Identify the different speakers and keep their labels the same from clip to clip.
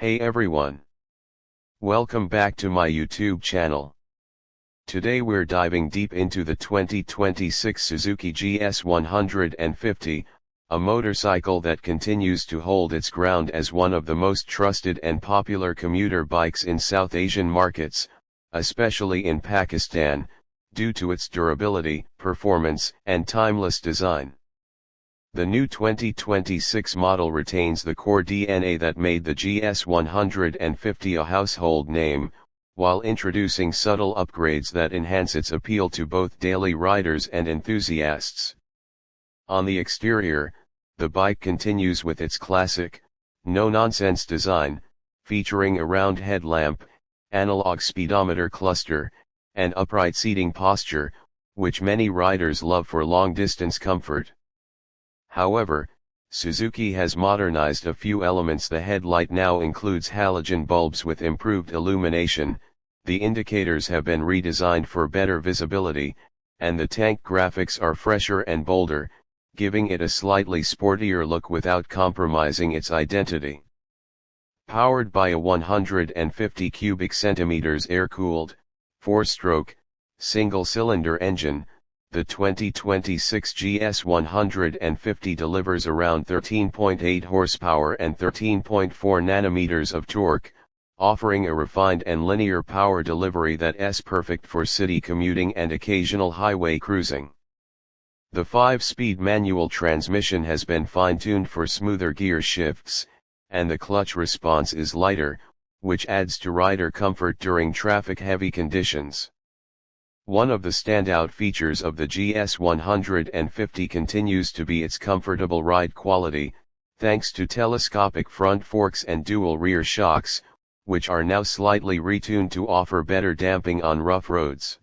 Speaker 1: Hey everyone. Welcome back to my YouTube channel. Today we're diving deep into the 2026 Suzuki GS 150, a motorcycle that continues to hold its ground as one of the most trusted and popular commuter bikes in South Asian markets, especially in Pakistan, due to its durability, performance, and timeless design. The new 2026 model retains the core DNA that made the GS 150 a household name, while introducing subtle upgrades that enhance its appeal to both daily riders and enthusiasts. On the exterior, the bike continues with its classic, no-nonsense design, featuring a round headlamp, analog speedometer cluster, and upright seating posture, which many riders love for long-distance comfort. However, Suzuki has modernized a few elements. The headlight now includes halogen bulbs with improved illumination, the indicators have been redesigned for better visibility, and the tank graphics are fresher and bolder, giving it a slightly sportier look without compromising its identity. Powered by a 150 cubic centimeters air-cooled, 4-stroke, single-cylinder engine, the 2026 GS 150 delivers around 13.8 horsepower and 13.4 Nm of torque, offering a refined and linear power delivery that's perfect for city commuting and occasional highway cruising. The 5-speed manual transmission has been fine-tuned for smoother gear shifts, and the clutch response is lighter, which adds to rider comfort during traffic-heavy conditions. One of the standout features of the GS 150 continues to be its comfortable ride quality, thanks to telescopic front forks and dual rear shocks, which are now slightly retuned to offer better damping on rough roads.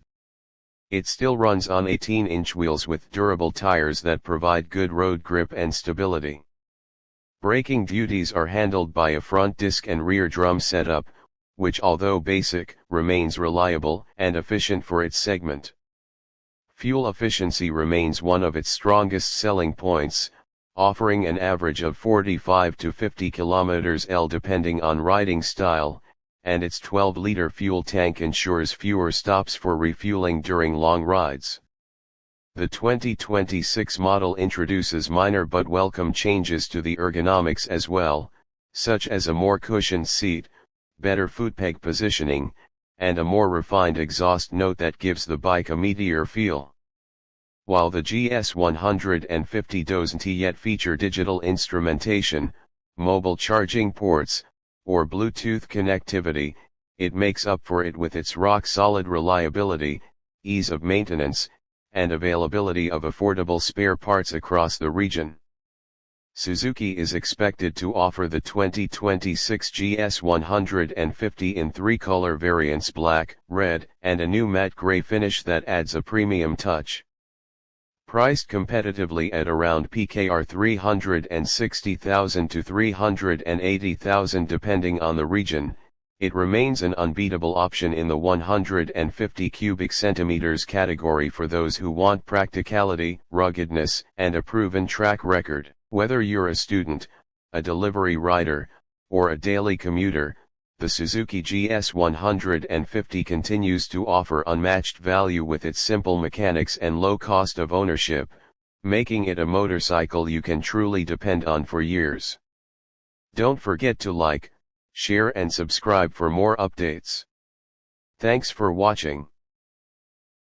Speaker 1: It still runs on 18-inch wheels with durable tires that provide good road grip and stability. Braking duties are handled by a front disc and rear drum setup, which, although basic, remains reliable and efficient for its segment. Fuel efficiency remains one of its strongest selling points, offering an average of 45 to 50 km/h depending on riding style, and its 12-liter fuel tank ensures fewer stops for refueling during long rides. The 2026 model introduces minor but welcome changes to the ergonomics as well, such as a more cushioned seat, better footpeg positioning, and a more refined exhaust note that gives the bike a meatier feel. While the GS 150 doesn't yet feature digital instrumentation, mobile charging ports, or Bluetooth connectivity, it makes up for it with its rock-solid reliability, ease of maintenance, and availability of affordable spare parts across the region. Suzuki is expected to offer the 2026 GS 150 in 3 color variants: black, red, and a new matte gray finish that adds a premium touch. Priced competitively at around PKR 360,000 to 380,000 depending on the region, it remains an unbeatable option in the 150 cubic centimeters category for those who want practicality, ruggedness, and a proven track record. Whether you're a student, a delivery rider, or a daily commuter, the Suzuki GS 150 continues to offer unmatched value with its simple mechanics and low cost of ownership, making it a motorcycle you can truly depend on for years. Don't forget to like, share and subscribe for more updates. Thanks for watching.